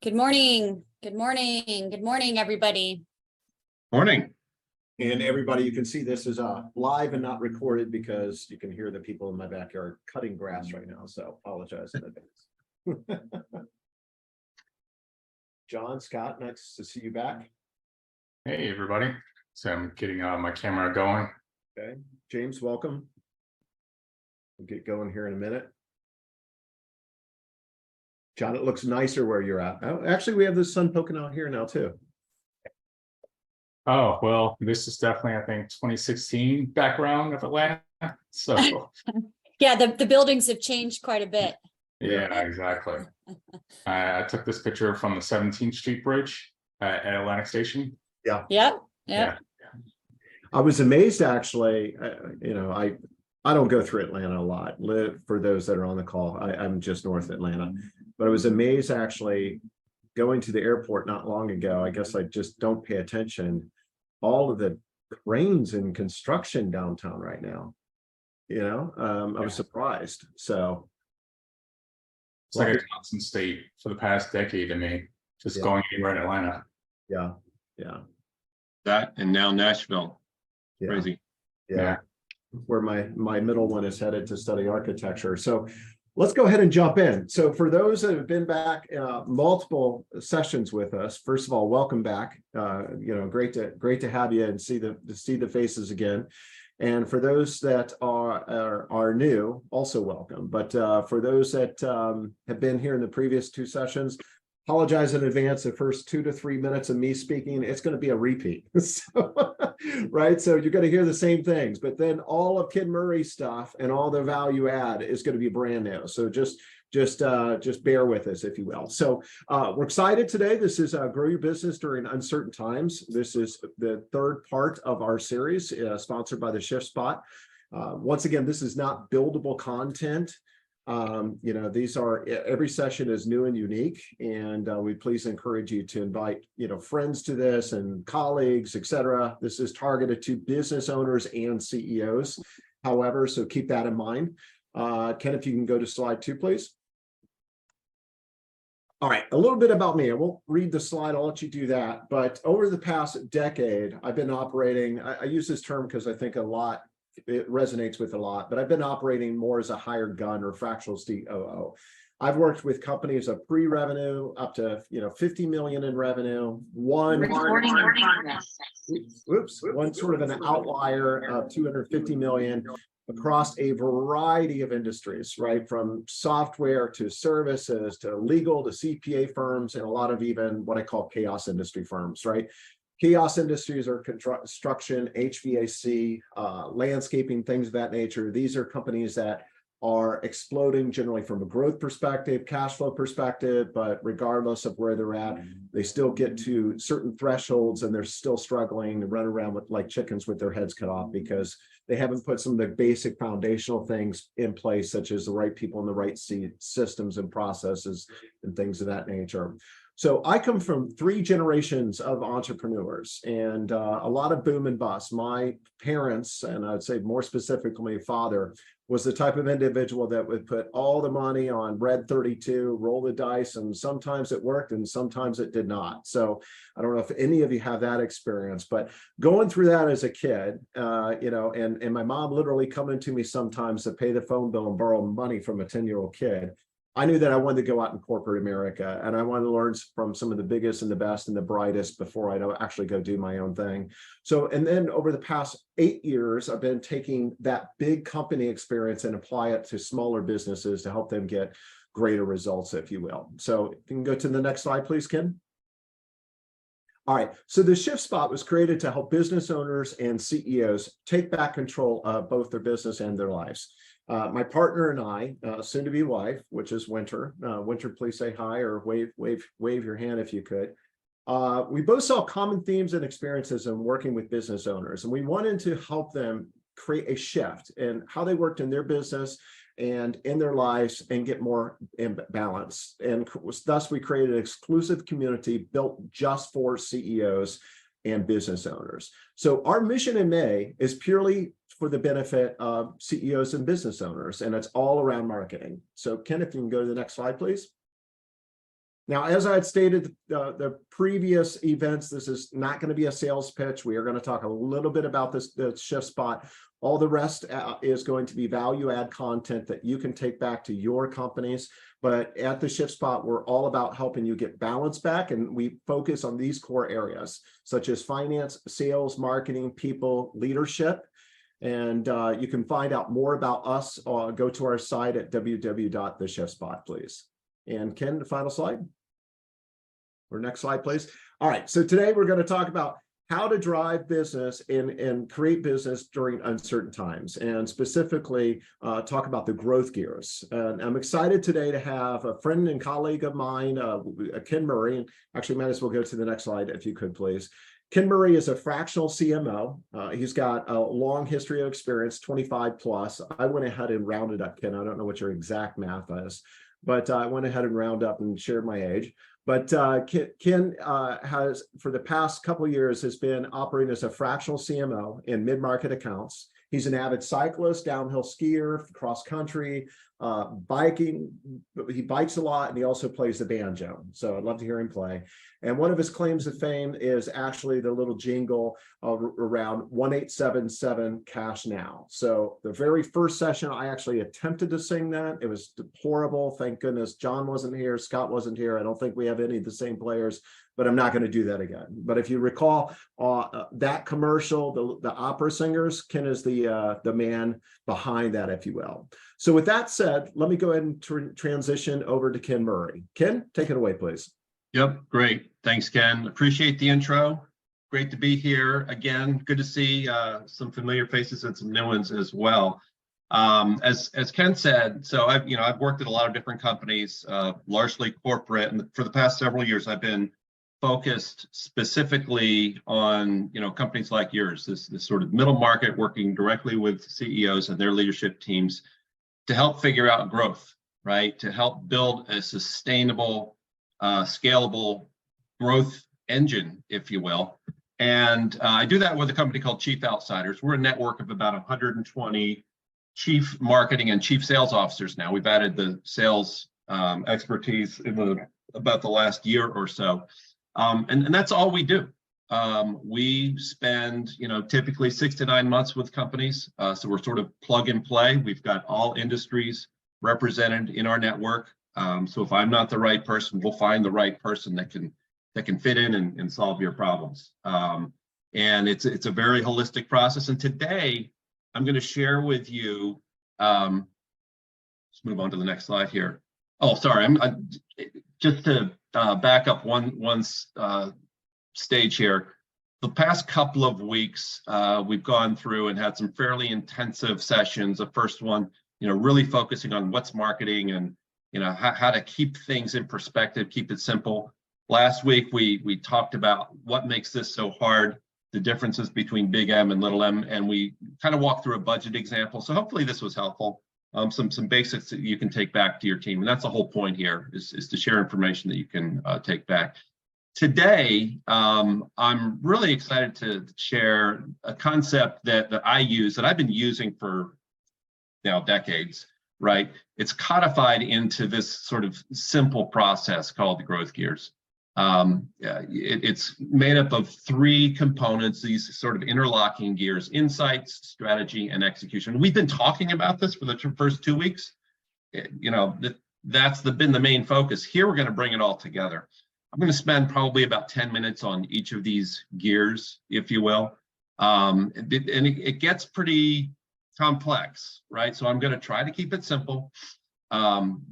Good morning. Good morning. Good morning, everybody. Morning. And everybody, you can see this is live and not recorded because you can hear the people in my backyard cutting grass right now. So apologize in advance. John, Scott, nice to see you back. Hey, everybody. So I'm getting my camera going. Okay, James, welcome. We'll get going here in a minute. John, it looks nicer where you're at. Oh, actually, we have the sun poking out here now too. Oh, well, this is definitely, I think, 2016 background of Atlanta. So Yeah, the buildings have changed quite a bit. yeah, exactly. I took this picture from the 17th Street Bridge at Atlantic Station. Yeah. I was amazed actually. I don't go through Atlanta a lot. For those that are on the call, I'm just north of Atlanta, but I was amazed actually going to the airport not long ago. I guess I just don't pay attention. All of the cranes and construction downtown right now. I was surprised. So it's like a constant state for the past decade to me, just going anywhere in Atlanta. Yeah. That and now Nashville. Yeah. Crazy. Yeah. Where my middle one is headed to study architecture. So let's go ahead and jump in. So for those that have been back multiple sessions with us, first of all, welcome back. Great to have you and see the faces again. And for those that are new, also welcome. But for those that have been here in the previous two sessions, apologize in advance. The first 2 to 3 minutes of me speaking, it's going to be a repeat. Right? So you're going to hear the same things, but then all of Ken Murray's stuff and all the value add is going to be brand new. So just bear with us, if you will. So we're excited today. This is Grow Your Business During Uncertain Times. This is the third part of our series, sponsored by the Shift Spot. Once again, this is not buildable content. These are, every session is new and unique, and we please encourage you to invite friends to this and colleagues, etc. This is targeted to business owners and CEOs, however, so keep that in mind. Ken, if you can go to slide 2, please. All right, a little bit about me. I won't read the slide, I'll let you do that. But over the past decade, I've been operating, I use this term because I think it resonates with a lot, but I've been operating more as a hired gun or fractional COO. I've worked with companies of pre-revenue up to 50 million in revenue. One sort of an outlier of 250 million across a variety of industries, right? From software to services to legal to CPA firms and a lot of even what I call chaos industry firms, right? Chaos industries are construction, HVAC, landscaping, things of that nature. These are companies that are exploding generally from a growth perspective, cash flow perspective, but regardless of where they're at, they still get to certain thresholds and they're still struggling to run around with like chickens with their heads cut off because they haven't put some of the basic foundational things in place, such as the right people in the right systems and processes and things of that nature. So I come from 3 generations of entrepreneurs and a lot of boom and bust. My parents, and I'd say more specifically, my father, was the type of individual that would put all the money on red 32, roll the dice, and sometimes it worked and sometimes it did not. So I don't know if any of you have that experience, but going through that as a kid, and my mom literally coming to me sometimes to pay the phone bill and borrow money from a 10-year-old kid. I knew that I wanted to go out in corporate America and I wanted to learn from some of the biggest and the best and the brightest before I actually go do my own thing. So, and then over the past 8 years, I've been taking that big company experience and apply it to smaller businesses to help them get greater results, if you will. So you can go to the next slide, please, Ken. All right, so the Shift Spot was created to help business owners and CEOs take back control of both their business and their lives. My partner and I, soon to be wife, which is Winter. Winter, please say hi or wave your hand if you could. We both saw common themes and experiences in working with business owners, and we wanted to help them create a shift in how they worked in their business and in their lives and get more in balance. And thus we created an exclusive community built just for CEOs and business owners. So our mission in May is purely for the benefit of CEOs and business owners, and it's all around marketing. So Ken, if you can go to the next slide, please. Now, as I had stated, the previous events, this is not going to be a sales pitch. We are going to talk a little bit about this, the Shift Spot. All the rest is going to be value add content that you can take back to your companies. But at the Shift Spot, we're all about helping you get balance back. And we focus on these core areas, such as finance, sales, marketing, people, leadership. And you can find out more about us. Go to our site at www.theshiftspot, please. And Ken, the final slide. Or next slide, please. All right, so today we're going to talk about how to drive business and create business during uncertain times, and specifically talk about the growth gears. And I'm excited today to have a friend and colleague of mine, Ken Murray. And actually, might as well go to the next slide if you could, please. Ken Murray is a fractional CMO. He's got a long history of experience, 25 plus. I went ahead and rounded up, Ken. I don't know what your exact math is, but I went ahead and rounded up and shared my age. But Ken has, for the past couple of years, has been operating as a fractional CMO in mid-market accounts. He's an avid cyclist, downhill skier, cross country, biking. He bikes a lot, and he also plays the banjo. So I'd love to hear him play. And one of his claims to fame is actually the little jingle around 1877 cash now. So the very first session, I actually attempted to sing that. It was horrible. Thank goodness John wasn't here. Scott wasn't here. I don't think we have any of the same players, but I'm not going to do that again. But if you recall that commercial, the opera singers, Ken is the man behind that, if you will. So with that said, let me go ahead and transition over to Ken Murray. Ken, take it away, please. Yep, great. Thanks, Ken. Appreciate the intro. Great to be here again. Good to see some familiar faces and some new ones as well. As Ken said, so I've worked at a lot of different companies, largely corporate, and for the past several years, I've been focused specifically on companies like yours, this sort of middle market, working directly with CEOs and their leadership teams to help figure out growth, right? To help build a sustainable, scalable growth engine, if you will. And I do that with a company called Chief Outsiders. We're a network of about 120 chief marketing and chief sales officers now. We've added the sales expertise in about the last year or so. And that's all we do. We spend, typically 6 to 9 months with companies. So we're sort of plug and play. We've got all industries represented in our network. So if I'm not the right person, we'll find the right person that can fit in and solve your problems. And it's a very holistic process. And today I'm going to share with you, let's move on to the next slide here. Oh, sorry, I'm just to back up one stage here. The past couple of weeks, we've gone through and had some fairly intensive sessions. The first one, really focusing on what's marketing and how to keep things in perspective, keep it simple. Last week, we talked about what makes this so hard, the differences between big M and little m, and we kind of walked through a budget example. So hopefully this was helpful. Some basics that you can take back to your team. And that's the whole point here, is to share information that you can take back. Today, I'm really excited to share a concept that I use, that I've been using for now decades, right? It's codified into this sort of simple process called the growth gears. It's made up of 3 components, these sort of interlocking gears: insights, strategy, and execution. We've been talking about this for the first 2 weeks. That's been the main focus. Here, we're going to bring it all together. I'm going to spend probably about 10 minutes on each of these gears, if you will. And it gets pretty complex, right? So I'm going to try to keep it simple.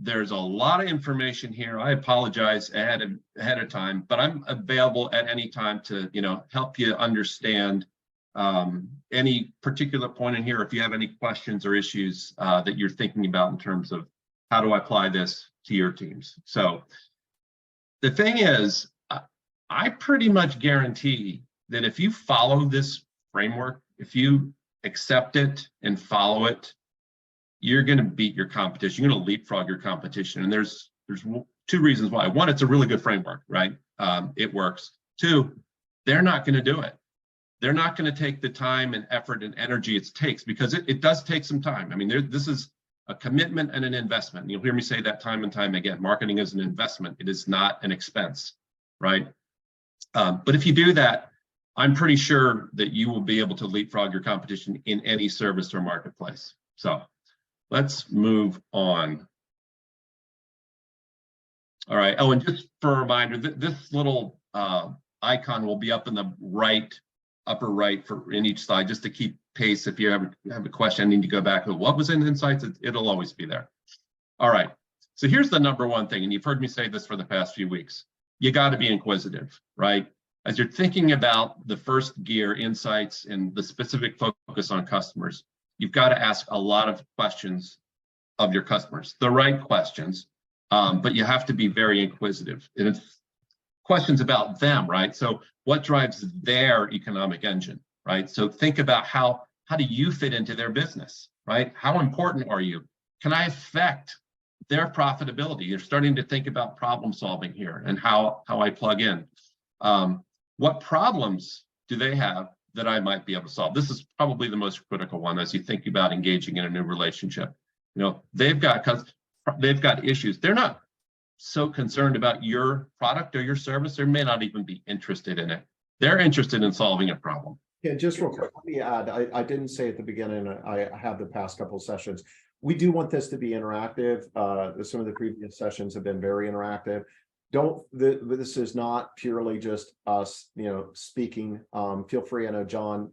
There's a lot of information here. I apologize ahead of time, but I'm available at any time to help you understand any particular point in here. If you have any questions or issues that you're thinking about in terms of how do I apply this to your teams. So the thing is, I pretty much guarantee that if you follow this framework, if you accept it and follow it, you're going to beat your competition. You're going to leapfrog your competition. And there's 2 reasons why. 1, it's a really good framework, right? It works. 2, they're not going to do it. They're not going to take the time and effort and energy it takes, because it does take some time. I mean, this is a commitment and an investment. You'll hear me say that time and time again. Marketing is an investment. It is not an expense, right? But if you do that, I'm pretty sure that you will be able to leapfrog your competition in any service or marketplace. So let's move on. All right. Oh, and just for a reminder, this little icon will be up in the right, upper right in each slide, just to keep pace. If you have a question, I need to go back to what was in Insights, it'll always be there. All right. So here's the number one thing, and you've heard me say this for the past few weeks. You got to be inquisitive, right? As you're thinking about the first gear, Insights, and the specific focus on customers, you've got to ask a lot of questions of your customers, the right questions, but you have to be very inquisitive. And it's questions about them, right? So what drives their economic engine, right? So think about how do you fit into their business, right? How important are you? Can I affect their profitability? You're starting to think about problem solving here and how I plug in. What problems do they have that I might be able to solve? This is probably the most critical one as you think about engaging in a new relationship. You know, they've got issues. They're not so concerned about your product or your service. They may not even be interested in it. They're interested in solving a problem. Yeah, just real quick, let me add, I didn't say at the beginning, I have the past couple of sessions. We do want this to be interactive. Some of the previous sessions have been very interactive. This is not purely just us, speaking. Feel free. I know John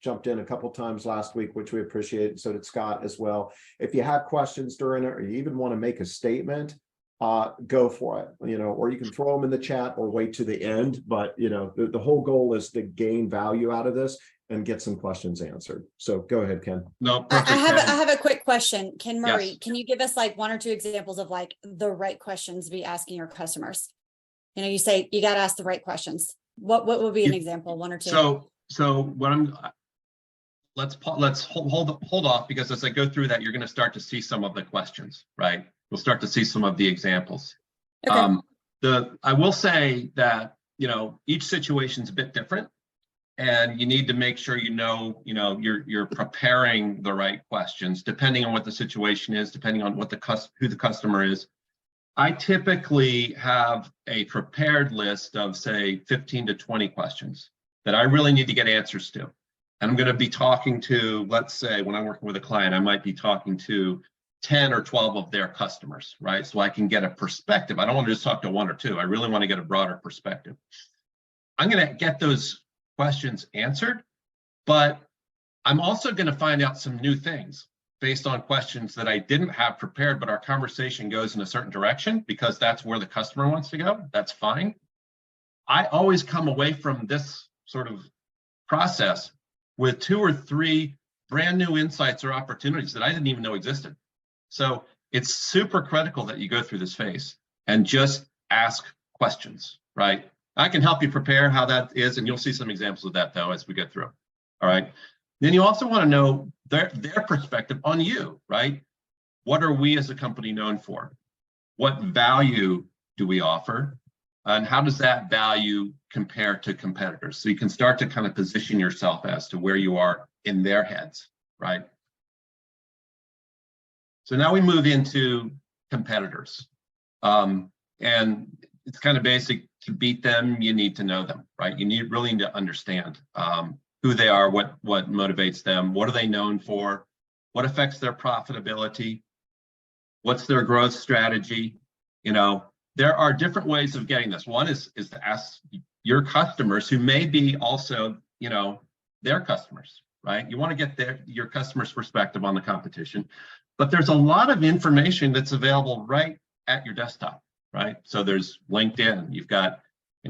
jumped in a couple times last week, which we appreciate. And so did Scott as well. If you have questions during it, or you even want to make a statement, go for it, or you can throw them in the chat or wait to the end. But, the whole goal is to gain value out of this and get some questions answered. So go ahead, Ken. No, perfect. I have a quick question. Ken Murray, Yes. Can you give us like one or two examples of like the right questions to be asking your customers? You say you got to ask the right questions. What would be an example, one or two? So what let's hold off, because as I go through that, you're going to start to see some of the questions, right? You'll start to see some of the examples. Okay. I will say that, each situation's a bit different. And you need to make sure you're preparing the right questions depending on what the situation is, depending on what who the customer is. I typically have a prepared list of, say, 15 to 20 questions that I really need to get answers to. And I'm going to be talking to, let's say, when I'm working with a client, I might be talking to 10 or 12 of their customers, right? So I can get a perspective. I don't want to just talk to one or two. I really want to get a broader perspective. I'm going to get those questions answered, but I'm also going to find out some new things based on questions that I didn't have prepared, but our conversation goes in a certain direction because that's where the customer wants to go. That's fine. I always come away from this sort of process with 2 or 3 brand new insights or opportunities that I didn't even know existed. So it's super critical that you go through this phase and just ask questions, right? I can help you prepare how that is, and you'll see some examples of that, though, as we get through. All right. Then you also want to know their perspective on you, right? What are we as a company known for? What value do we offer? And how does that value compare to competitors? So you can start to kind of position yourself as to where you are in their heads, right? So now we move into competitors. And it's kind of basic. To beat them, you need to know them, right? You really need to understand who they are, what motivates them, what are they known for, what affects their profitability, what's their growth strategy. There are different ways of getting this. One is to ask your customers, who may be also, their customers, right? You want to get your customers' perspective on the competition, but there's a lot of information that's available right at your desktop. Right. So there's LinkedIn. You've got,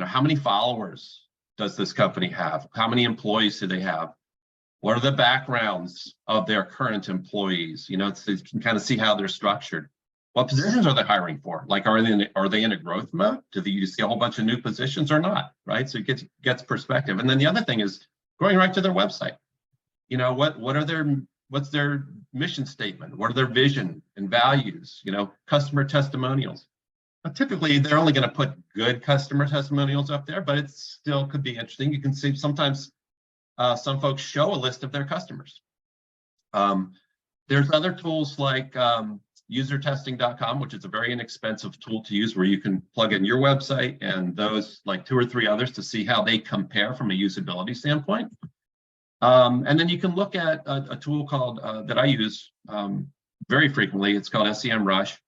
how many followers does this company have? How many employees do they have? What are the backgrounds of their current employees? So you can kind of see how they're structured. What positions are they hiring for? Like, are they in a growth mode? Do you see a whole bunch of new positions or not? Right. So it gets perspective. And then the other thing is going right to their website. What's their mission statement? What are their vision and values? Customer testimonials. Typically, they're only going to put good customer testimonials up there, but it still could be interesting. You can see sometimes some folks show a list of their customers. There's other tools like usertesting.com, which is a very inexpensive tool to use where you can plug in your website and those like 2 or 3 others to see how they compare from a usability standpoint. And then you can look at a tool called that I use very frequently. It's called SEMrush,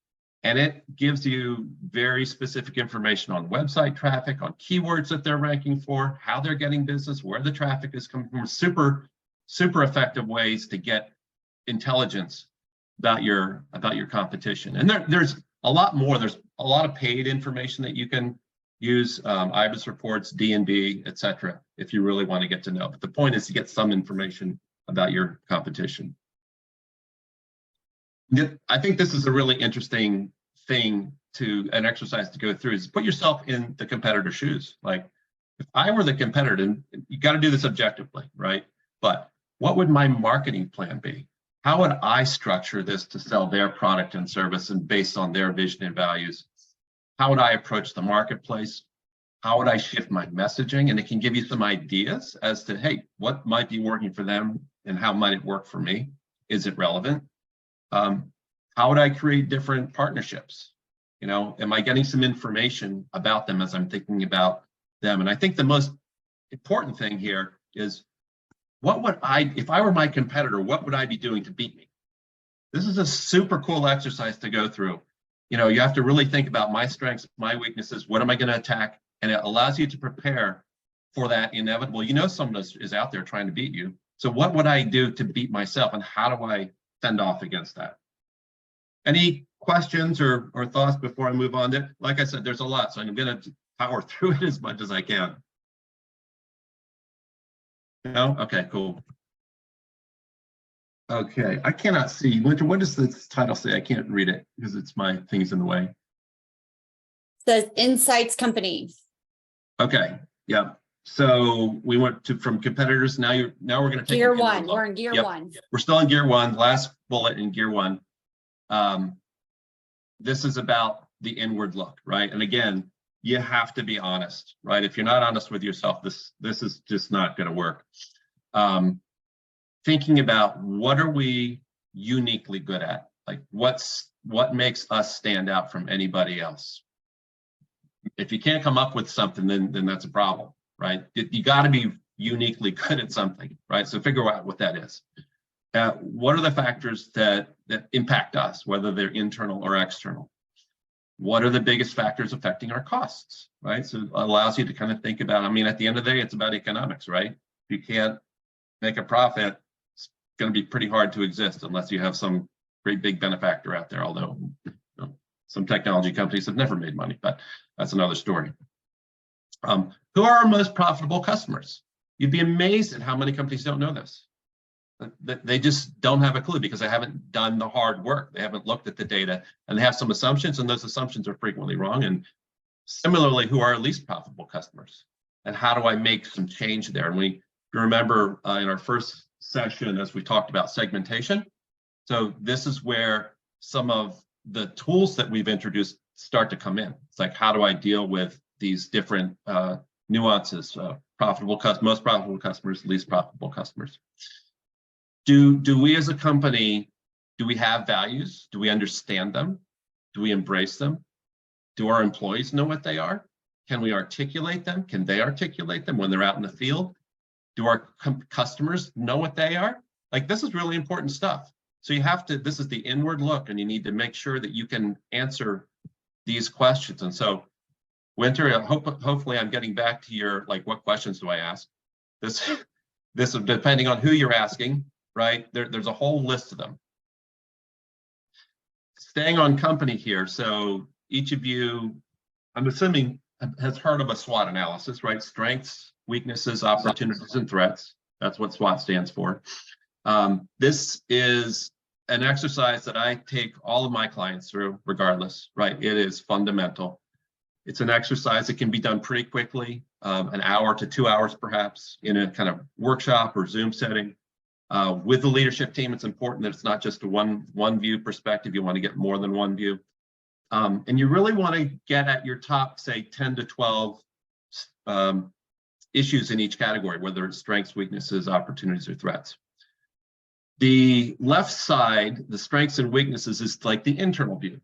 and it gives you very specific information on website traffic, on keywords that they're ranking for, how they're getting business, where the traffic is coming from. Super effective ways to get intelligence about your competition. And there's a lot more. There's a lot of paid information that you can use, IBIS reports, D&B, etc., if you really want to get to know. But the point is to get some information about your competition. I think this is a really interesting thing an exercise to go through, is put yourself in the competitor's shoes. Like, if I were the competitor, and you got to do this objectively, right? But what would my marketing plan be? How would I structure this to sell their product and service and based on their vision and values? How would I approach the marketplace? How would I shift my messaging? And it can give you some ideas as to, hey, what might be working for them and how might it work for me? Is it relevant? How would I create different partnerships? You know, am I getting some information about them as I'm thinking about them? And I think the most important thing here is, what would if I were my competitor, what would I be doing to beat me? This is a super cool exercise to go through. You know, you have to really think about my strengths, my weaknesses, what am I going to attack? And it allows you to prepare for that inevitable. You know, someone is out there trying to beat you. So what would I do to beat myself, and how do I fend off against that? Any questions or thoughts before I move on? Like I said, there's a lot, so I'm going to power through it as much as I can. No? Okay, cool. Okay, I cannot see. Winter, what does this title say? I can't read it because it's my thing's in the way. Says Insights Company. Okay, yeah. So we went from competitors. Now we're going to take Gear 1. We're in Gear 1. We're still in Gear 1. Last bullet in Gear 1. This is about the inward look, right? And again, you have to be honest, right? If you're not honest with yourself, this is just not going to work. Thinking about, what are we uniquely good at? Like, what makes us stand out from anybody else? If you can't come up with something, then that's a problem, right? You got to be uniquely good at something, right? So figure out what that is. What are the factors that impact us, whether they're internal or external? What are the biggest factors affecting our costs, right? So it allows you to kind of think about, I mean, at the end of the day, it's about economics, right? If you can't make a profit, it's going to be pretty hard to exist unless you have some great big benefactor out there, although some technology companies have never made money, but that's another story. Who are our most profitable customers? You'd be amazed at how many companies don't know this. They just don't have a clue because they haven't done the hard work. They haven't looked at the data, and they have some assumptions, and those assumptions are frequently wrong. And similarly, who are our least profitable customers? And how do I make some change there? And we remember in our first session, as we talked about segmentation. So this is where some of the tools that we've introduced start to come in. It's like, how do I deal with these different nuances? Most profitable customers, least profitable customers. Do we as a company, do we have values? Do we understand them? Do we embrace them? Do our employees know what they are? Can we articulate them? Can they articulate them when they're out in the field? Do our customers know what they are? Like, this is really important stuff. So you have to, this is the inward look, and you need to make sure that you can answer these questions. And so, Winter, hopefully I'm getting back to your, like, what questions do I ask? This is depending on who you're asking, right? There's a whole list of them. Staying on company here. So each of you, I'm assuming, has heard of a SWOT analysis, right? Strengths, weaknesses, opportunities, and threats. That's what SWOT stands for. This is an exercise that I take all of my clients through regardless, right? It is fundamental. It's an exercise that can be done pretty quickly, an hour to 2 hours perhaps, in a kind of workshop or Zoom setting. With the leadership team, it's important that it's not just a one view perspective. You want to get more than one view. And you really want to get at your top, say, 10 to 12 issues in each category, whether it's strengths, weaknesses, opportunities, or threats. The left side, the strengths and weaknesses, is like the internal view.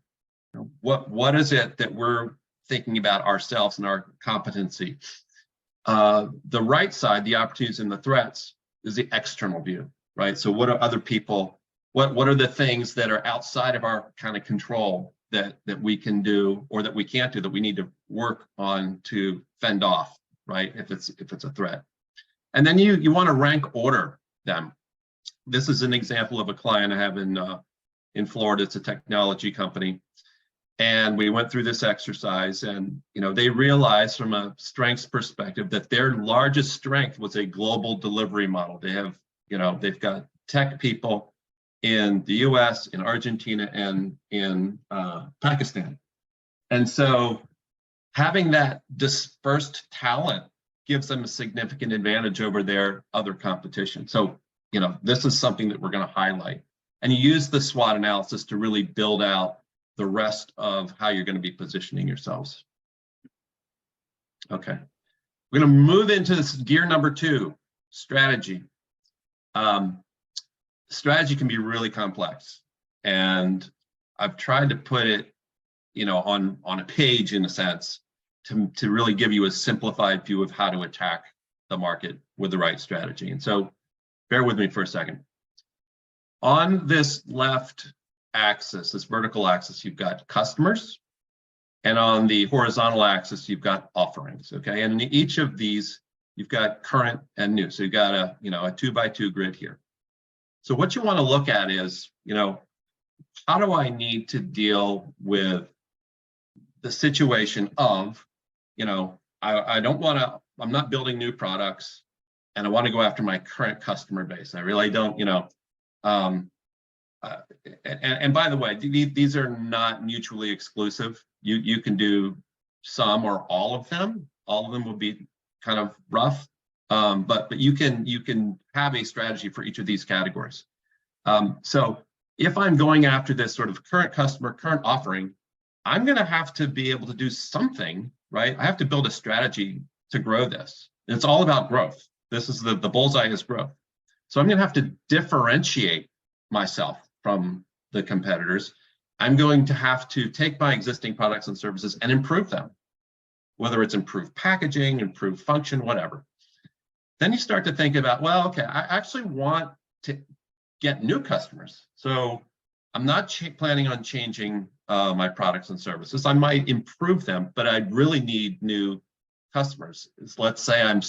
You know, what is it that we're thinking about ourselves and our competency? The right side, the opportunities and the threats, is the external view, right? So what are other people, what are the things that are outside of our kind of control that we can do or that we can't do, that we need to work on to fend off, right? If it's a threat. And then you want to rank order them. This is an example of a client I have in Florida. It's a technology company. And we went through this exercise, and they realized from a strengths perspective that their largest strength was a global delivery model. They have, they've got tech people in the US, in Argentina, and in Pakistan. And so having that dispersed talent gives them a significant advantage over their other competition. So, this is something that we're going to highlight. And you use the SWOT analysis to really build out the rest of how you're going to be positioning yourselves. Okay, we're going to move into this gear number 2, strategy. Strategy can be really complex, and I've tried to put it, on a page in a sense to really give you a simplified view of how to attack the market with the right strategy. And so, bear with me for a second. On this left axis, this vertical axis, you've got customers, and on the horizontal axis, you've got offerings. Okay, and in each of these, you've got current and new. So you've got a 2x2 grid here. So what you want to look at is, how do I need to deal with the situation of, I don't want to, I'm not building new products, and I want to go after my current customer base. I really don't, and by the way, these are not mutually exclusive. You can do some or all of them. All of them will be kind of rough, but you can have a strategy for each of these categories. So if I'm going after this sort of current customer, current offering, I'm going to have to be able to do something, right? I have to build a strategy to grow this. And it's all about growth. This is the bullseye is growth. So I'm going to have to differentiate myself from the competitors. I'm going to have to take my existing products and services and improve them, whether it's improved packaging, improved function, whatever. Then you start to think about, well, okay, I actually want to get new customers. So I'm not planning on changing my products and services. I might improve them, but I really need new customers. Let's say I'm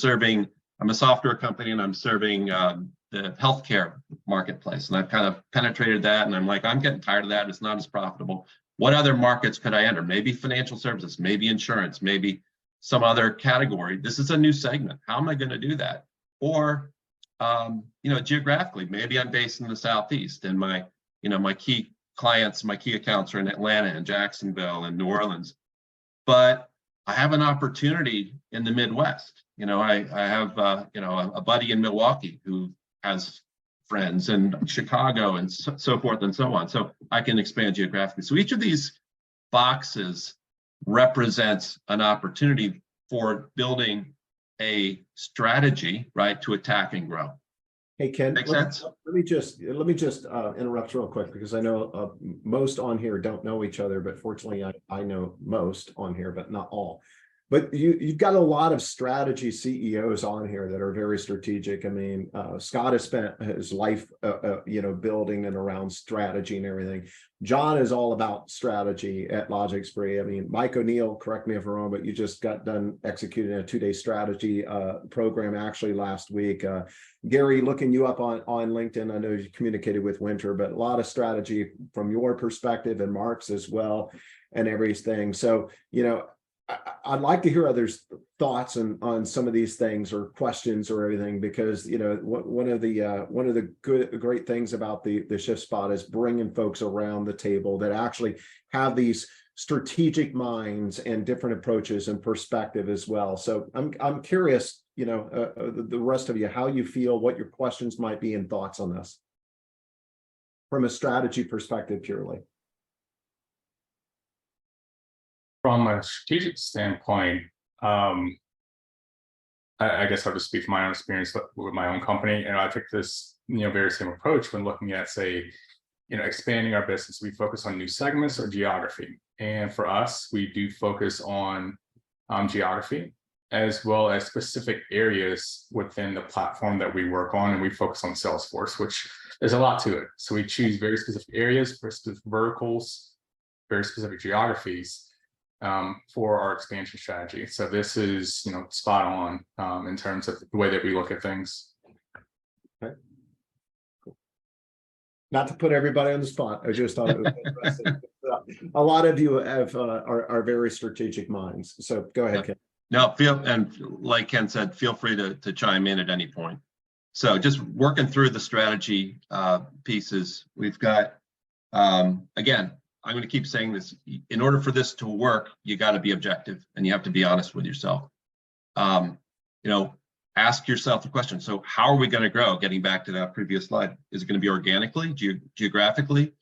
a software company and I'm serving the healthcare marketplace, and I've kind of penetrated that, and I'm like, I'm getting tired of that. It's not as profitable. What other markets could I enter? Maybe financial services, maybe insurance, maybe some other category. This is a new segment. How am I going to do that? Or, geographically, maybe I'm based in the Southeast, and my key clients, my key accounts are in Atlanta and Jacksonville and New Orleans, but I have an opportunity in the Midwest. I have a buddy in Milwaukee who has friends in Chicago and so forth and so on. So I can expand geographically. So each of these boxes represents an opportunity for building a strategy, right, to attack and grow. Hey, Ken, Make sense? let me just interrupt real quick, because I know most on here don't know each other, but fortunately I know most on here, but not all. But you've got a lot of strategy CEOs on here that are very strategic. I mean, Scott has spent his life, building and around strategy and everything. John is all about strategy at LogicSpree. I mean, Mike O'Neill, correct me if I'm wrong, but you just got done executing a 2-day strategy program actually last week. Gary, looking you up on LinkedIn, I know you communicated with Winter, but a lot of strategy from your perspective and Mark's as well and everything. So, I'd like to hear others' thoughts on some of these things or questions or everything, because one of the great things about the Shift Spot is bringing folks around the table that actually have these strategic minds and different approaches and perspective as well. So I'm curious, the rest of you, how you feel, what your questions might be, and thoughts on this from a strategy perspective purely. From a strategic standpoint, I guess I'll just speak from my own experience with my own company. I took this very same approach when looking at, say, expanding our business. We focus on new segments or geography. And for us, we do focus on geography, as well as specific areas within the platform that we work on. And we focus on Salesforce, which there's a lot to it. So we choose very specific areas, very specific verticals, very specific geographies for our expansion strategy. So this is, spot on in terms of the way that we look at things. Okay. Cool. Not to put everybody on the spot, I just thought it was interesting. A lot of you have are very strategic minds. So go ahead, Ken. No, and like Ken said, feel free to chime in at any point. So just working through the strategy pieces, we've got, again, I'm going to keep saying this, in order for this to work, you got to be objective and you have to be honest with yourself. Ask yourself the question. So how are we going to grow? Getting back to that previous slide, is it going to be organically, geographically,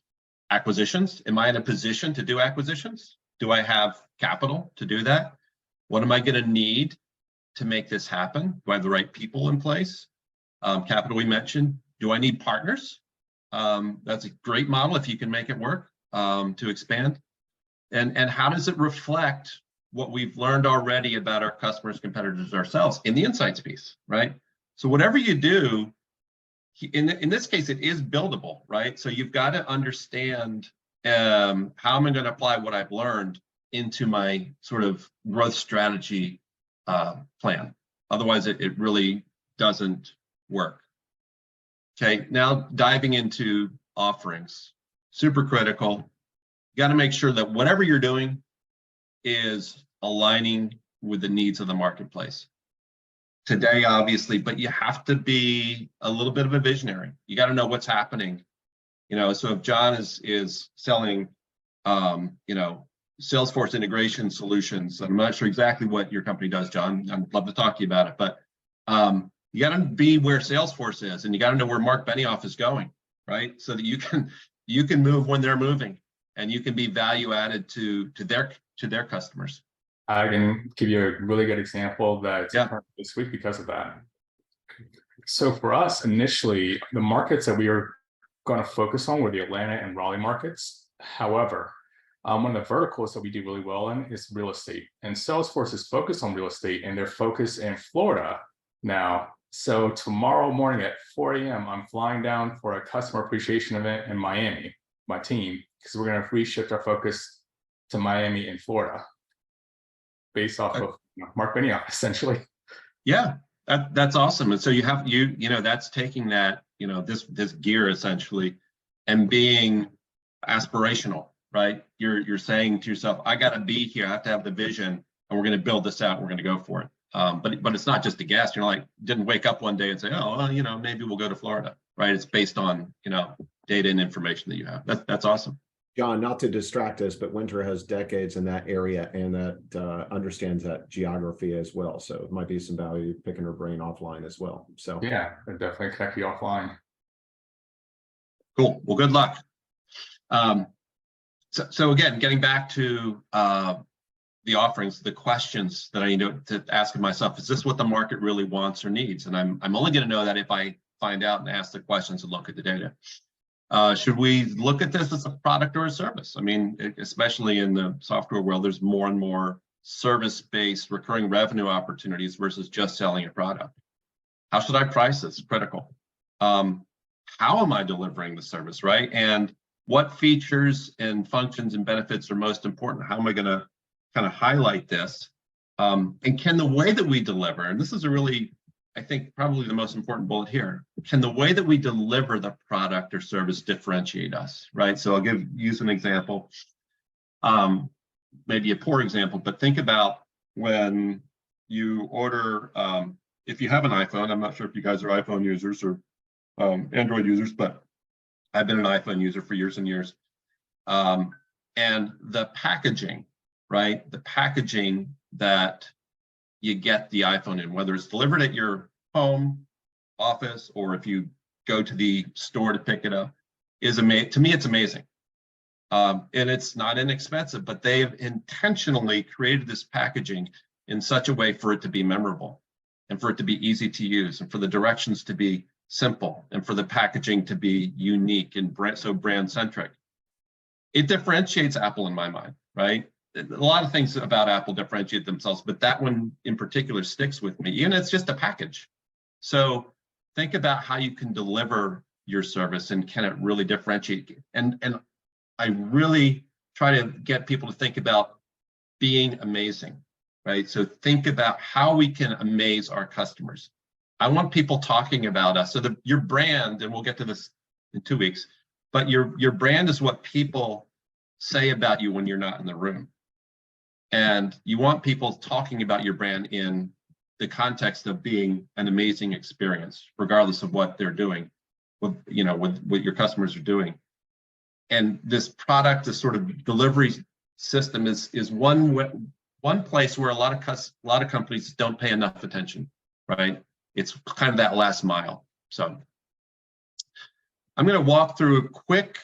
acquisitions? Am I in a position to do acquisitions? Do I have capital to do that? What am I going to need to make this happen? Do I have the right people in place? Capital we mentioned. Do I need partners? That's a great model if you can make it work to expand. And how does it reflect what we've learned already about our customers, competitors, ourselves in the insights piece, right? So whatever you do, in this case, it is buildable, right? So you've got to understand how am I going to apply what I've learned into my sort of growth strategy plan. Otherwise, it really doesn't work. Okay, now diving into offerings, super critical. You got to make sure that whatever you're doing is aligning with the needs of the marketplace. Today, obviously, but you have to be a little bit of a visionary. You got to know what's happening. So if John is selling, Salesforce integration solutions, I'm not sure exactly what your company does, John. I'd love to talk to you about it, but you got to be where Salesforce is, and you got to know where Mark Benioff is going, right? So that you can move when they're moving, and you can be value added to their customers. I can give you a really good example that's occurring this week because of that. So for us, initially, the markets that we were going to focus on were the Atlanta and Raleigh markets. However, one of the verticals that we do really well in is real estate. And Salesforce is focused on real estate, and they're focused in Florida now. So tomorrow morning at 4 a.m., I'm flying down for a customer appreciation event in Miami, my team, because we're going to reshift our focus to Miami and Florida, based off of Mark Benioff, essentially. Yeah, that's awesome. And so you have that's taking that this gear essentially and being aspirational, right? You're saying to yourself, I got to be here. I have to have the vision, and we're going to build this out. We're going to go for it. But it's not just a guess. Didn't wake up one day and say, oh, well, maybe we'll go to Florida, right? It's based on data and information that you have. That's awesome. John, not to distract us, but Winter has decades in that area and that understands that geography as well. So it might be some value picking her brain offline as well. So yeah, definitely connect you offline. Cool. Well, good luck. So again, getting back to the offerings, the questions that I need to ask myself, is this what the market really wants or needs? And I'm only going to know that if I find out and ask the questions and look at the data. Should we look at this as a product or a service? I mean, especially in the software world, there's more and more service-based recurring revenue opportunities versus just selling a product. How should I price this? Critical. How am I delivering the service, right? And what features and functions and benefits are most important? How am I going to kind of highlight this? And can the way that we deliver, and this is a really, I think, probably the most important bullet here, can the way that we deliver the product or service differentiate us, right? So I'll use an example, maybe a poor example, but think about when you order, if you have an iPhone, I'm not sure if you guys are iPhone users or Android users, but I've been an iPhone user for years and years. And the packaging, right? The packaging that you get the iPhone in, whether it's delivered at your home, office, or if you go to the store to pick it up, is amazing. To me, it's amazing. And it's not inexpensive, but they've intentionally created this packaging in such a way for it to be memorable and for it to be easy to use and for the directions to be simple and for the packaging to be unique and brand centric. It differentiates Apple in my mind, right? A lot of things about Apple differentiate themselves, but that one in particular sticks with me. And it's just a package. So think about how you can deliver your service and can it really differentiate? And I really try to get people to think about being amazing, right? So think about how we can amaze our customers. I want people talking about us. So your brand, and we'll get to this in 2 weeks, but your brand is what people say about you when you're not in the room. And you want people talking about your brand in the context of being an amazing experience, regardless of what they're doing, with what your customers are doing. And this product, this sort of delivery system is one place where a lot of companies don't pay enough attention, right? It's kind of that last mile. So I'm going to walk through a quick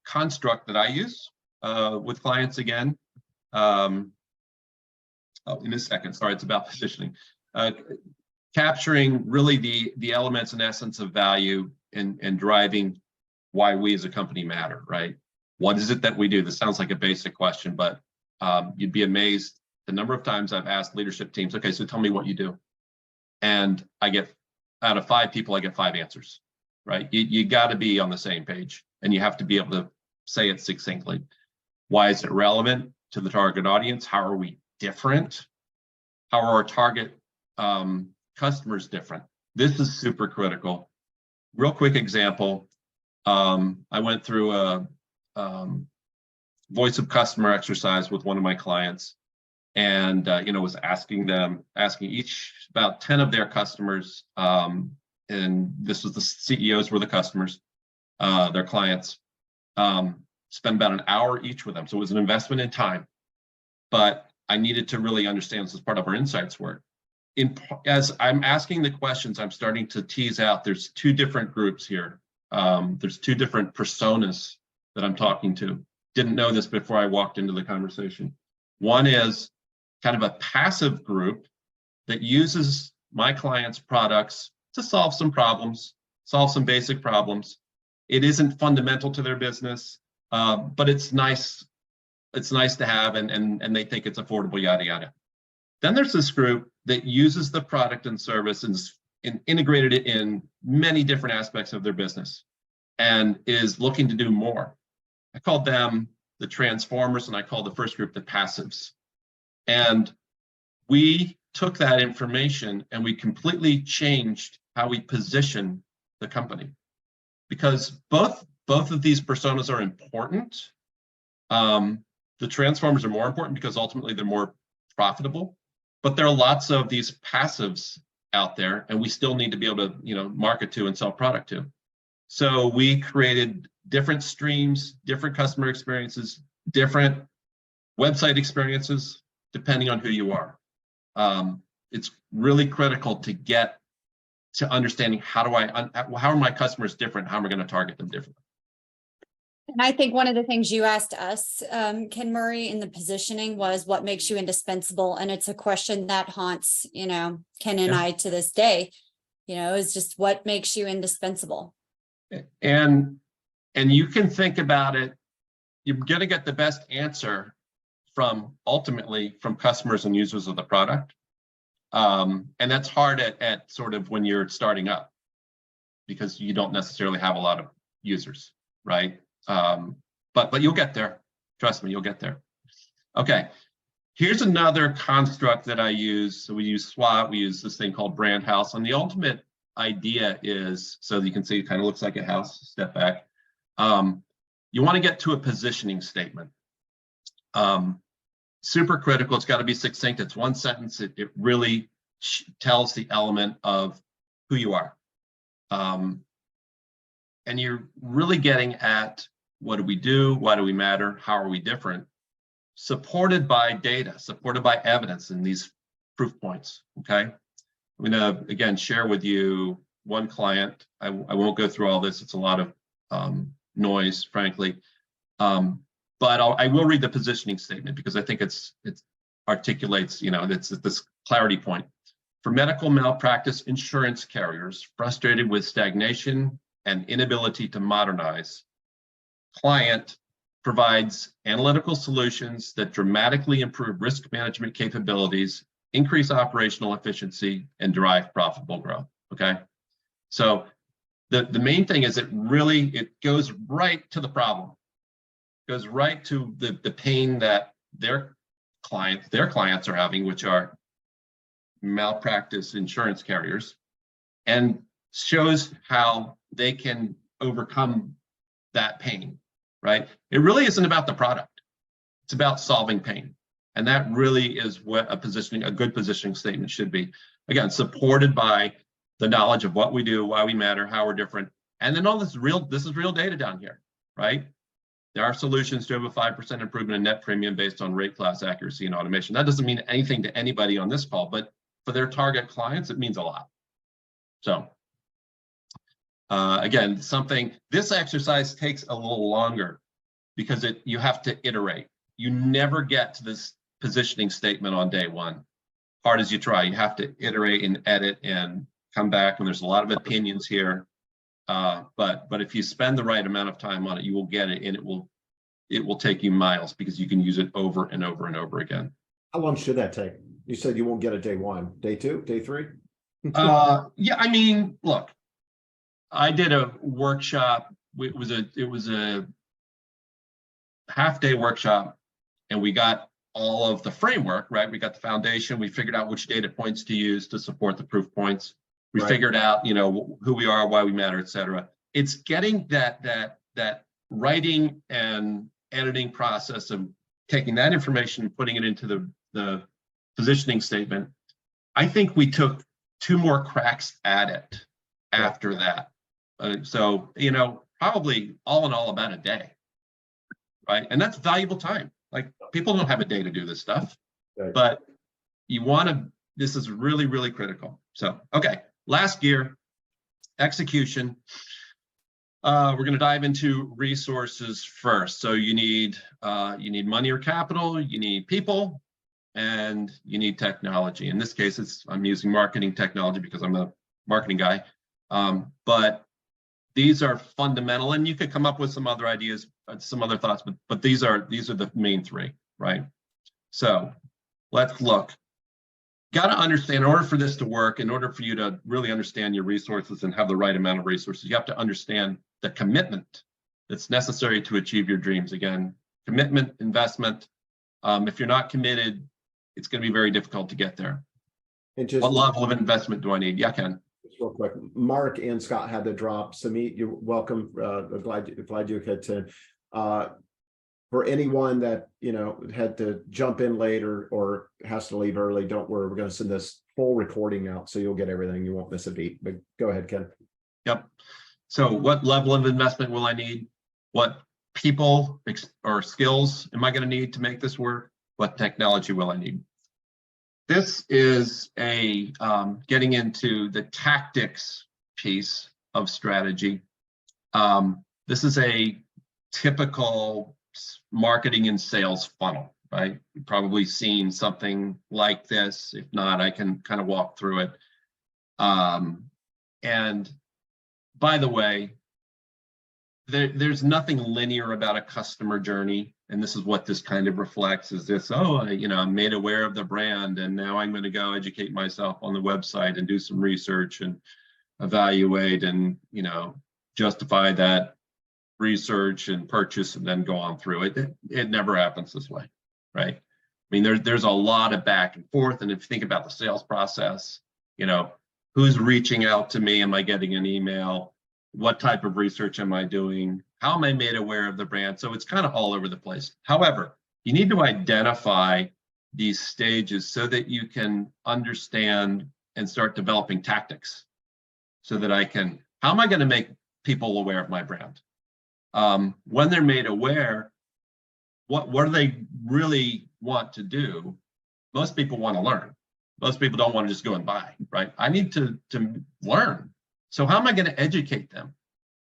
construct that I use with clients again. In a second, sorry, it's about positioning. Capturing really the elements and essence of value and driving why we as a company matter, right? What is it that we do? This sounds like a basic question, but you'd be amazed the number of times I've asked leadership teams, okay, so tell me what you do. And I get, out of 5 people, I get 5 answers, right? You got to be on the same page and you have to be able to say it succinctly. Why is it relevant to the target audience? How are we different? How are our target customers different? This is super critical. Real quick example. I went through a voice of customer exercise with one of my clients, and was asking each about 10 of their customers, and this was the CEOs were the customers, their clients, spend about an hour each with them. So it was an investment in time, but I needed to really understand this as part of our insights work. As I'm asking the questions, I'm starting to tease out, there's 2 different groups here. There's 2 different personas that I'm talking to. Didn't know this before I walked into the conversation. One is kind of a passive group that uses my clients' products to solve some problems, solve some basic problems. It isn't fundamental to their business, but it's nice. It's nice to have, and they think it's affordable, yada, yada. Then there's this group that uses the product and service and integrated it in many different aspects of their business and is looking to do more. I called them the transformers, and I called the first group the passives. And we took that information and we completely changed how we position the company, because both of these personas are important. The transformers are more important because ultimately they're more profitable, but there are lots of these passives out there, and we still need to be able to market to and sell product to. So we created different streams, different customer experiences, different website experiences, depending on who you are. It's really critical to get to understanding how are my customers different? How am I going to target them differently? And I think one of the things you asked us, Ken Murray, in the positioning was what makes you indispensable. And it's a question that haunts, Ken and I to this day, is just what makes you indispensable. And you can think about it, you're going to get the best answer ultimately from customers and users of the product. And that's hard at sort of when you're starting up, because you don't necessarily have a lot of users, right? But you'll get there. Trust me, you'll get there. Okay, here's another construct that I use. So we use SWOT, we use this thing called brand house. And the ultimate idea is, so you can see it kind of looks like a house, step back. You want to get to a positioning statement. Super critical, it's got to be succinct. It's one sentence. It really tells the element of who you are. And you're really getting at, what do we do? Why do we matter? How are we different? Supported by data, supported by evidence in these proof points, okay? I'm gonna, again, share with you one client. I won't go through all this. It's a lot of noise, frankly. But I will read the positioning statement because I think it articulates, it's this clarity point. For medical malpractice insurance carriers frustrated with stagnation and inability to modernize, client provides analytical solutions that dramatically improve risk management capabilities, increase operational efficiency, and drive profitable growth. Okay, so the main thing is it goes right to the problem, goes right to the pain that their clients are having, which are malpractice insurance carriers, and shows how they can overcome that pain, right? It really isn't about the product. It's about solving pain. And that really is what a good positioning statement should be. Again, supported by the knowledge of what we do, why we matter, how we're different. And then all this is real data down here, right? There are solutions to have a 5% improvement in net premium based on rate class accuracy and automation. That doesn't mean anything to anybody on this call, but for their target clients, it means a lot. So again, this exercise takes a little longer because you have to iterate. You never get to this positioning statement on day one. Hard as you try, you have to iterate and edit and come back, and there's a lot of opinions here. But if you spend the right amount of time on it, you will get it, and it will take you miles because you can use it over and over and over again. How long should that take? You said you won't get it day one, day two, day three? Yeah, I mean, look, I did a workshop. It was a half-day workshop, and we got all of the framework, right? We got the foundation. We figured out which data points to use to support the proof points. We figured out, who we are, why we matter, et cetera. It's getting that writing and editing process of taking that information and putting it into the positioning statement. I think we took 2 more cracks at it after that. So, probably all in all about a day, right? And that's valuable time. Like, people don't have a day to do this stuff, but this is really, really critical. So, okay, last gear, execution. We're going to dive into resources first. So you need money or capital, you need people, and you need technology. In this case, I'm using marketing technology because I'm a marketing guy. But these are fundamental, and you could come up with some other ideas, some other thoughts, but these are the main 3, right? So let's look. Got to understand, in order for this to work, in order for you to really understand your resources and have the right amount of resources, you have to understand the commitment that's necessary to achieve your dreams. Again, commitment, investment. If you're not committed, it's going to be very difficult to get there. And what level of investment do I need? Yeah, Ken. Just real quick, Mark and Scott had to drop. Samit, you're welcome. Glad you could attend. For anyone that had to jump in later or has to leave early, don't worry. We're going to send this full recording out, so you'll get everything. You won't miss a beat. But go ahead, Ken. Yep. So, what level of investment will I need? What people or skills am I going to need to make this work? What technology will I need? This is getting into the tactics piece of strategy. This is a typical marketing and sales funnel, right? You've probably seen something like this. If not, I can kind of walk through it. And by the way, there's nothing linear about a customer journey. And this is what this kind of reflects, is this, I'm made aware of the brand, and now I'm going to go educate myself on the website and do some research and evaluate and, justify that research and purchase and then go on through it. It never happens this way, right? I mean, there's a lot of back and forth. And if you think about the sales process, who's reaching out to me? Am I getting an email? What type of research am I doing? How am I made aware of the brand? So it's kind of all over the place. However, you need to identify these stages so that you can understand and start developing tactics so that how am I going to make people aware of my brand? When they're made aware, what do they really want to do? Most people want to learn. Most people don't want to just go and buy, right? I need to learn. So how am I going to educate them?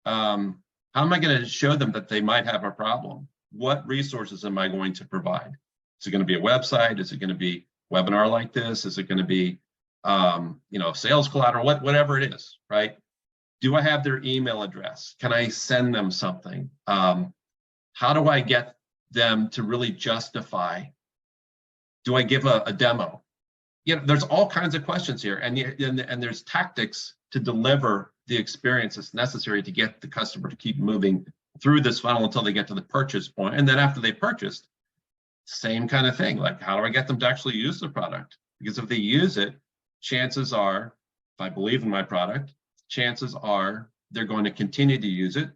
How am I going to show them that they might have a problem? What resources am I going to provide? Is it going to be a website? Is it going to be a webinar like this? Is it going to be sales collateral, whatever it is, right? Do I have their email address? Can I send them something? How do I get them to really justify? Do I give a demo? There's all kinds of questions here, and there's tactics to deliver the experience that's necessary to get the customer to keep moving through this funnel until they get to the purchase point. And then after they purchased, same kind of thing. Like, how do I get them to actually use the product? Because if they use it, chances are, if I believe in my product, chances are they're going to continue to use it,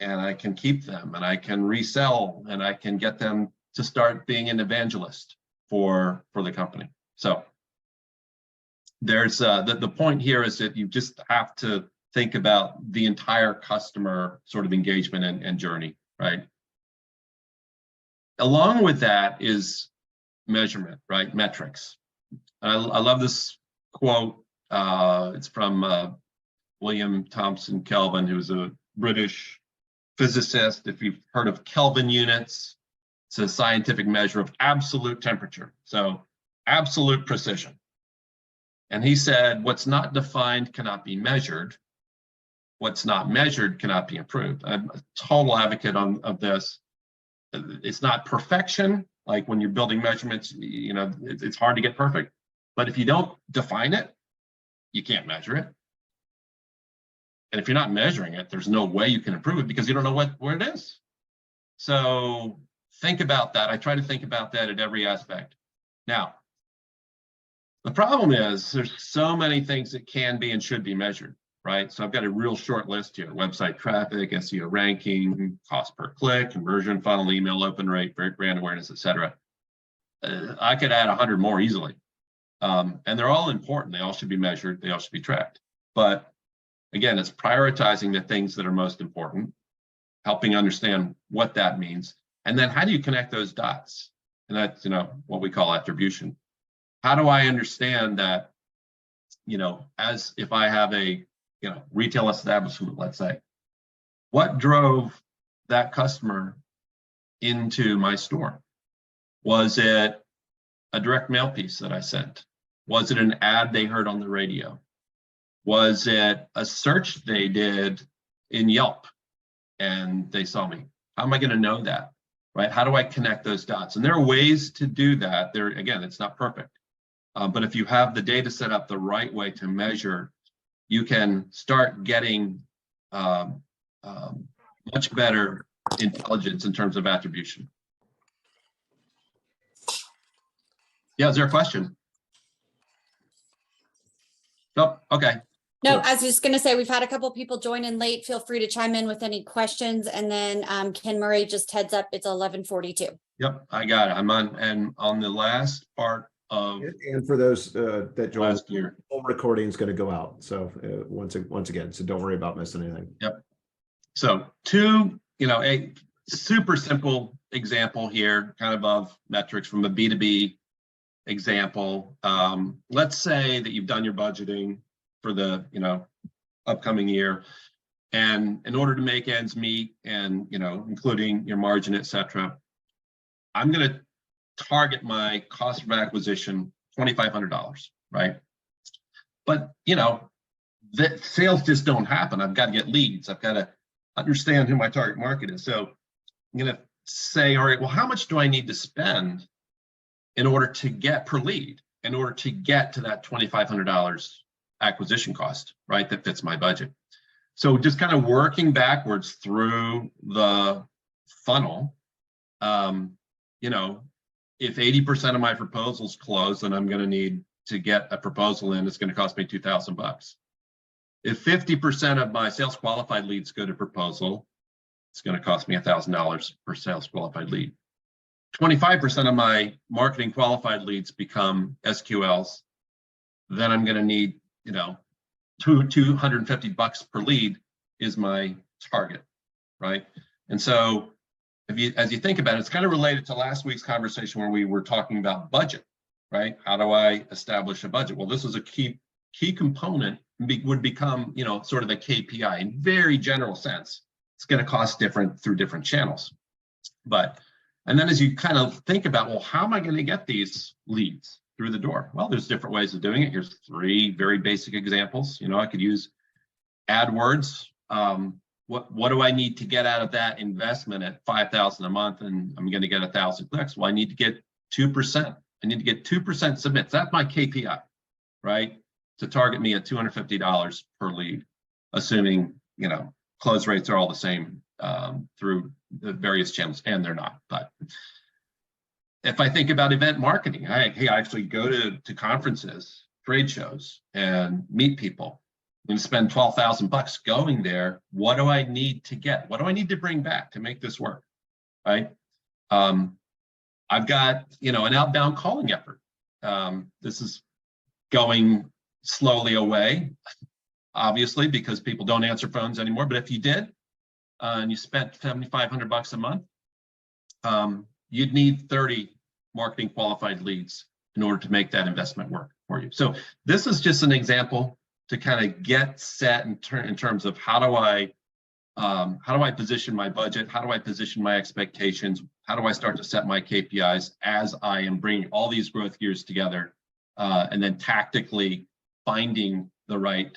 and I can keep them, and I can resell, and I can get them to start being an evangelist for the company. So there's the point here is that you just have to think about the entire customer sort of engagement and journey, right? Along with that is measurement, right? Metrics. I love this quote. It's from William Thomson Kelvin, who's a British physicist. If you've heard of Kelvin units, it's a scientific measure of absolute temperature. So absolute precision. And he said, what's not defined cannot be measured. What's not measured cannot be improved. I'm a total advocate of this. It's not perfection. Like when you're building measurements, it's hard to get perfect. But if you don't define it, you can't measure it. And if you're not measuring it, there's no way you can improve it because you don't know where it is. So think about that. I try to think about that at every aspect. Now, the problem is there's so many things that can be and should be measured, right? So I've got a real short list here: website traffic, SEO ranking, cost per click, conversion funnel, email open rate, brand awareness, etc. I could add 100 more easily. And they're all important. They all should be measured. They all should be tracked. But again, it's prioritizing the things that are most important, helping understand what that means. And then how do you connect those dots? And that's, what we call attribution. How do I understand that, as if I have a, retail establishment, let's say, what drove that customer into my store? Was it a direct mail piece that I sent? Was it an ad they heard on the radio? Was it a search they did in Yelp and they saw me? How am I going to know that, right? How do I connect those dots? And there are ways to do that. Again, it's not perfect. But if you have the data set up the right way to measure, you can start getting much better intelligence in terms of attribution. Yeah, is there a question? Oh, okay. No, I was just going to say, we've had a couple of people join in late. Feel free to chime in with any questions. And then Ken Murray just heads up. It's 11:42. Yep, I got it. I'm on the last part of. And for those that joined, last year, full recording is going to go out. So once again, so don't worry about missing anything. Yep. So a super simple example here, kind of metrics from a B2B example. Let's say that you've done your budgeting for the upcoming year, and in order to make ends meet, and including your margin, etc., I'm going to target my cost of acquisition $2,500, right? But the sales just don't happen. I've got to get leads. I've got to understand who my target market is. So I'm going to say, all right, well, how much do I need to spend in order to get per lead, in order to get to that $2,500 acquisition cost, right? That fits my budget. So just kind of working backwards through the funnel, if 80% of my proposals close, then I'm going to need to get a proposal in. It's going to cost me $2,000. If 50% of my sales qualified leads go to proposal, it's going to cost me $1,000 per sales qualified lead. 25% of my marketing qualified leads become SQLs. Then I'm going to need, $250 per lead is my target, right? And so as you think about it, it's kind of related to last week's conversation where we were talking about budget, right? How do I establish a budget? Well, this is a key component, would become, sort of a KPI in very general sense. It's going to cost different through different channels. And then as you kind of think about, well, how am I going to get these leads? through the door? Well, there's different ways of doing it. Here's 3 very basic examples. I could use AdWords. What do I need to get out of that investment at $5,000 a month, and I'm going to get 1,000 clicks? Well, I need to get 2%. I need to get 2% submits. That's my KPI, right? To target me at $250 per lead, assuming close rates are all the same through the various channels, and they're not. But if I think about event marketing, I actually go to conferences, trade shows, and meet people. I'm going to spend $12,000 going there. What do I need to get? What do I need to bring back to make this work? Right? I've got an outbound calling effort. This is going slowly away, obviously, because people don't answer phones anymore. But if you did, and you spent $7,500 a month, you'd need 30 marketing qualified leads in order to make that investment work for you. So this is just an example to kind of get set in terms of how do I position my budget? How do I position my expectations? How do I start to set my KPIs as I am bringing all these growth gears together, and then tactically finding the right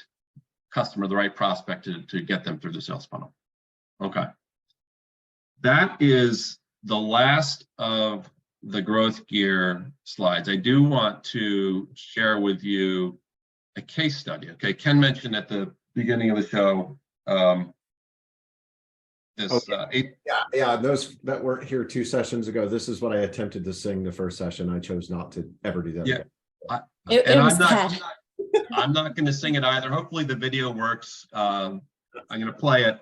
customer, the right prospect to get them through the sales funnel. Okay. That is the last of the growth gear slides. I do want to share with you a case study. Okay, Ken mentioned at the beginning of the show those that weren't here 2 sessions ago. This is what I attempted to sing the first session. I chose not to ever do that. Yeah, I'm not going to sing it either. Hopefully the video works. I'm going to play it.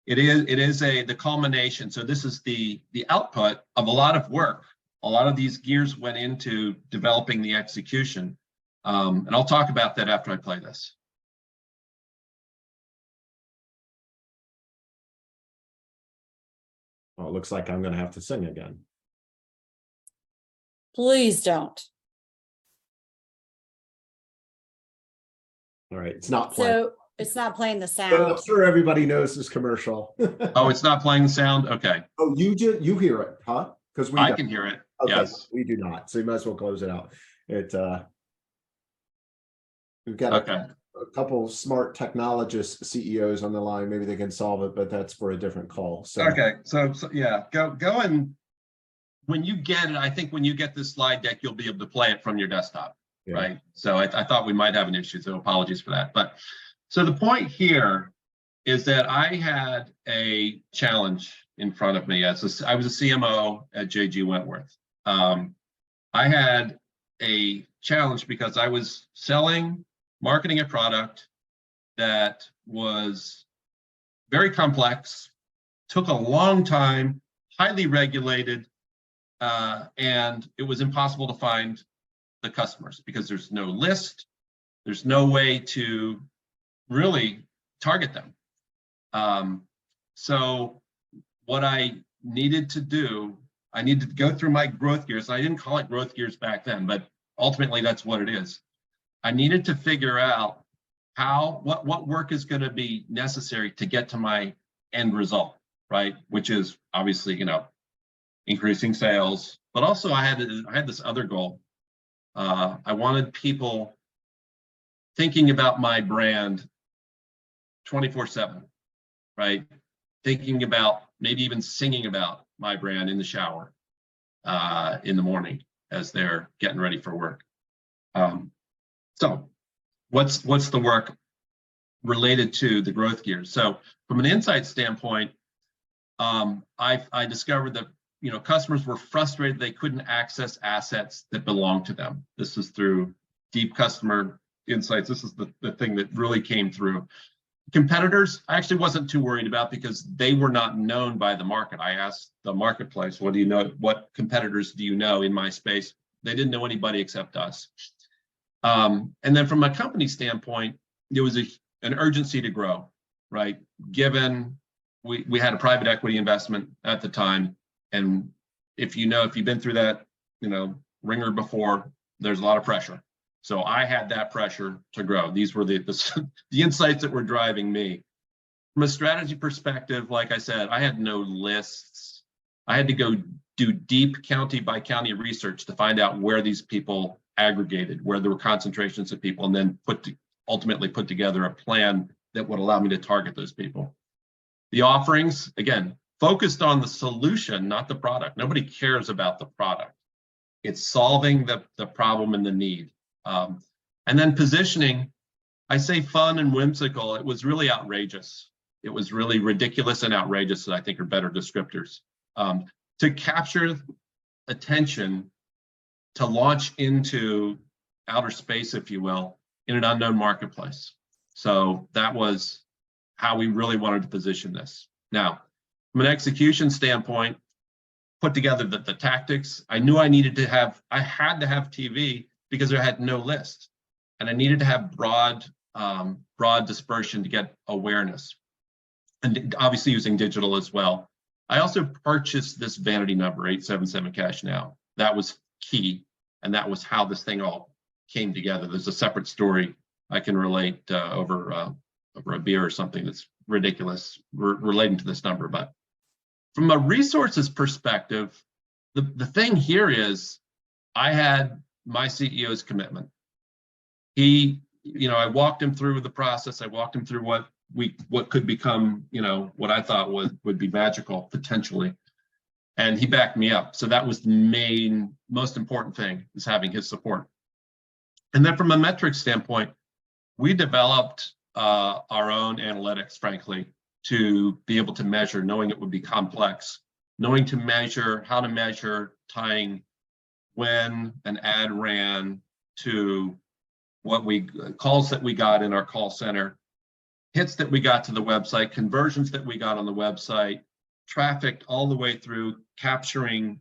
It is the culmination. So this is the output of a lot of work. A lot of these gears went into developing the execution. And I'll talk about that after I play this. Well, it looks like I'm going to have to sing again. Please don't. All right, it's not playing. So it's not playing the But sound. I'm sure everybody knows this commercial. Oh, it's not playing the sound? Okay. Oh, you hear it, huh? Because I can hear it. Okay, Yes. we do not. So you might as well close it out. We've got a couple smart technologist CEOs on the line. Maybe they can solve it, but that's for a different call. So Okay. So yeah, go and when you get it, I think when you get this slide deck, you'll be able to play it from your desktop. Yeah. Right. So I thought we might have an issue. So apologies for that. But so the point here is that I had a challenge in front of me I was a CMO at JG Wentworth. I had a challenge because I was marketing a product that was very complex, took a long time, highly regulated, and it was impossible to find the customers because there's no list, there's no way to really target them. So what I needed to do, I needed to go through my growth gears. I didn't call it growth gears back then, but ultimately that's what it is. I needed to figure out what work is going to be necessary to get to my end result, right? Which is obviously, increasing sales, but also I had this other goal. I wanted people thinking about my brand 24/7, right? Thinking about, maybe even singing about my brand in the shower, in the morning as they're getting ready for work. So what's the work related to the growth gears? So from an insight standpoint, I discovered that customers were frustrated they couldn't access assets that belong to them. This is through deep customer insights. This is the thing that really came through. Competitors, I actually wasn't too worried about because they were not known by the market. I asked the marketplace, what do you know? What competitors do you know in my space? They didn't know anybody except us. And then from a company standpoint, there was an urgency to grow, right? Given we had a private equity investment at the time. And if you've been through that, ringer before, there's a lot of pressure. So I had that pressure to grow. These were the insights that were driving me. From a strategy perspective, like I said, I had no lists. I had to go do deep county by county research to find out where these people aggregated, where there were concentrations of people, and then ultimately put together a plan that would allow me to target those people. The offerings, again, focused on the solution, not the product. Nobody cares about the product. It's solving the problem and the need. And then positioning, I say fun and whimsical. It was really outrageous. It was really ridiculous and outrageous, that I think are better descriptors. To capture attention, to launch into outer space, if you will, in an unknown marketplace. So that was how we really wanted to position this. Now, from an execution standpoint, put together the tactics. I knew I had to have TV because I had no list, and I needed to have broad dispersion to get awareness, and obviously using digital as well. I also purchased this vanity number 877 Cash Now. That was key, and that was how this thing all came together. There's a separate story I can relate over a beer or something that's ridiculous relating to this number. But from a resources perspective, the thing here is I had my CEO's commitment. He, I walked him through the process. I walked him through what could become, what I thought would be magical potentially. And he backed me up. So that was the most important thing, is having his support. And then from a metrics standpoint, we developed our own analytics, frankly, to be able to measure, knowing it would be complex, knowing how to measure tying when an ad ran to calls that we got in our call center, hits that we got to the website, conversions that we got on the website, traffic all the way through, capturing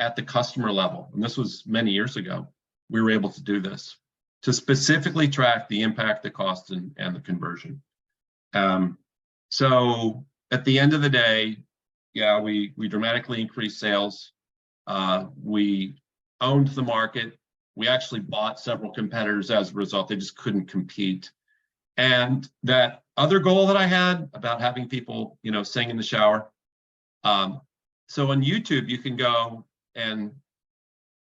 at the customer level. And this was many years ago. We were able to do this to specifically track the impact, the cost, and the conversion. So at the end of the day, yeah, we dramatically increased sales. We owned the market. We actually bought several competitors as a result. They just couldn't compete. And that other goal that I had about having people, sing in the shower. So on YouTube, you can go and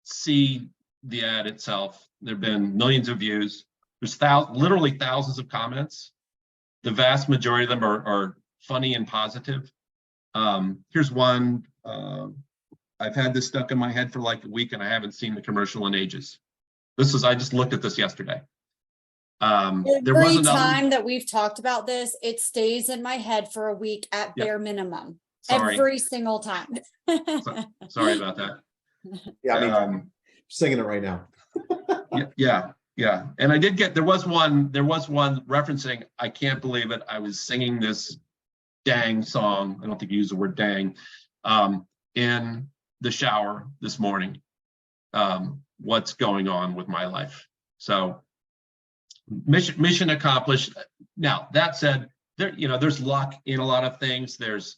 see the ad itself. There've been millions of views. There's literally thousands of comments. The vast majority of them are funny and positive. Here's one. I've had this stuck in my head for like a week, and I haven't seen the commercial in ages. I just looked at this yesterday. Every time that we've talked about this, it stays in my head for a week at bare minimum. Sorry. Every single time. Sorry about that. Yeah, I mean, singing it right now. Yeah. And I did there was one referencing, I can't believe it, I was singing this dang song, I don't think you use the word dang, in the shower this morning. What's going on with my life? So mission accomplished. Now, that said, there's luck in a lot of things. There's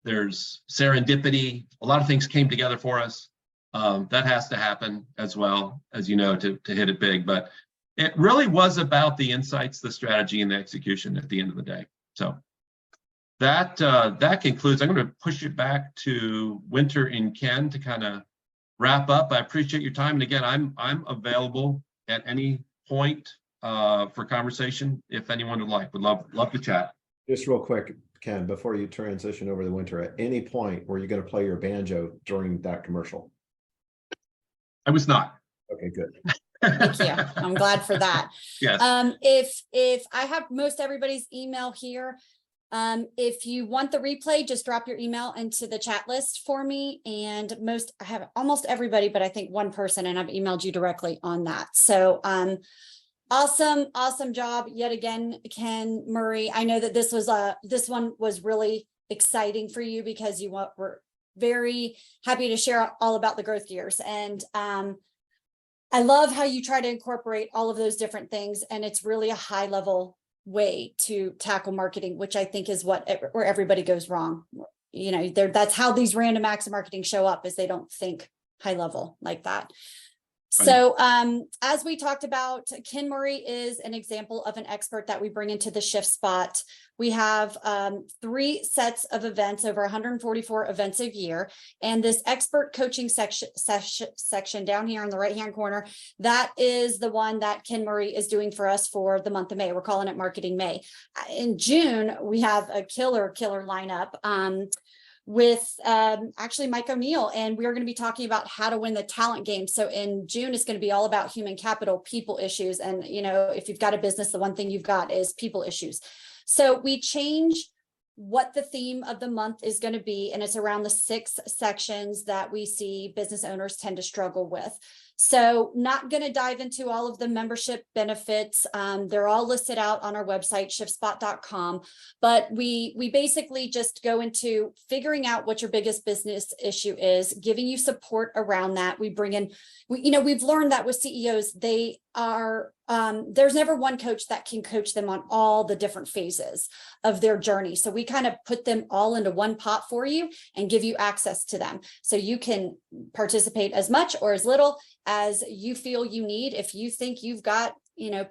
serendipity. A lot of things came together for us. That has to happen as well, as to hit it big. But it really was about the insights, the strategy, and the execution at the end of the day. So that concludes. I'm going to push it back to Winter and Ken to kind of wrap up. I appreciate your time. And again, I'm available at any point for conversation if anyone would like. Would love to chat. Just real quick, Ken, before you transition over to Winter, at any point were you going to play your banjo during that commercial? I was not. Okay, good. Thank you. I'm glad for that. Yes. If I have most everybody's email here, if you want the replay, just drop your email into the chat list for me. And I have almost everybody, but I think one person, and I've emailed you directly on that. So, awesome job yet again, Ken Murray. I know that this one was really exciting for you because you were very happy to share all about the growth gears. And I love how you try to incorporate all of those different things. And it's really a high level way to tackle marketing, which I think is where everybody goes wrong. That's how these random acts of marketing show up, is they don't think high level like that. So as we talked about, Ken Murray is an example of an expert that we bring into the shift spot. We have 3 sets of events, over 144 events a year. And this expert coaching section down here in the right-hand corner, that is the one that Ken Murray is doing for us for the month of May. We're calling it Marketing May. In June, we have a killer lineup. With actually Mike O'Neill, and we're going to be talking about how to win the talent game. So in June, it's going to be all about human capital, people issues. And, you know, if you've got a business, the one thing you've got is people issues. So we change what the theme of the month is going to be, and it's around the 6 sections that we see business owners tend to struggle with. So not going to dive into all of the membership benefits. They're all listed out on our website, shiftspot.com. But we basically just go into figuring out what your biggest business issue is, giving you support around that. We bring in, we've learned that with CEOs, they are, there's never one coach that can coach them on all the different phases of their journey. So we kind of put them all into one pot for you and give you access to them. So you can participate as much or as little as you feel you need. If you think you've got,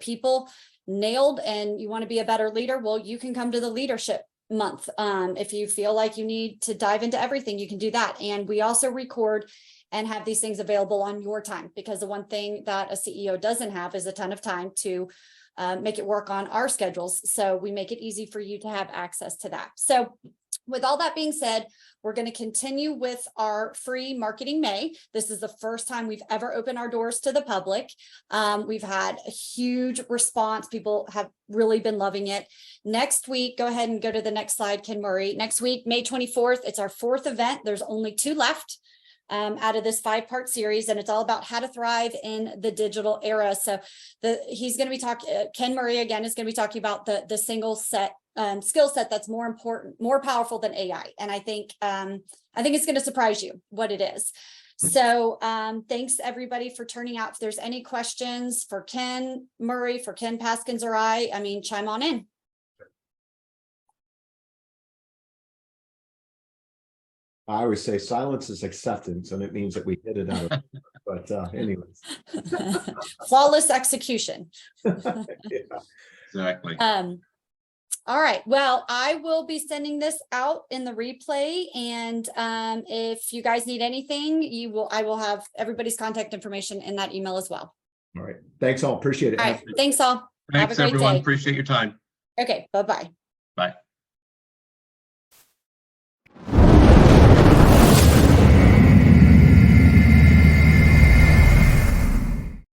people nailed and you want to be a better leader, well, you can come to the leadership month. If you feel like you need to dive into everything, you can do that. And we also record and have these things available on your time, because the one thing that a CEO doesn't have is a ton of time to make it work on our schedules. So we make it easy for you to have access to that. So with all that being said, we're going to continue with our free Marketing May. This is the first time we've ever opened our doors to the public. We've had a huge response. People have really been loving it. Next week, go ahead and go to the next slide, Ken Murray. Next week, May 24th, it's our 4th event. There's only 2 left out of this 5-part series, and it's all about how to thrive in the digital era. So he's going to be talking, Ken Murray again is going to be talking about the single set skill set that's more important, more powerful than AI. And I think it's going to surprise you what it is. So thanks everybody for turning out. If there's any questions for Ken Murray, for Ken Paskins or I mean, chime on in. I always say silence is acceptance, and it means that we hit it out. But anyways. Flawless execution. Yeah. Exactly. All right. Well, I will be sending this out in the replay. And if you guys need anything, I will have everybody's contact information in that email as well. All right. Thanks all. Appreciate it. All right. Thanks all. Thanks, have a great everyone. day. Appreciate your time. Okay. Bye-bye. Bye.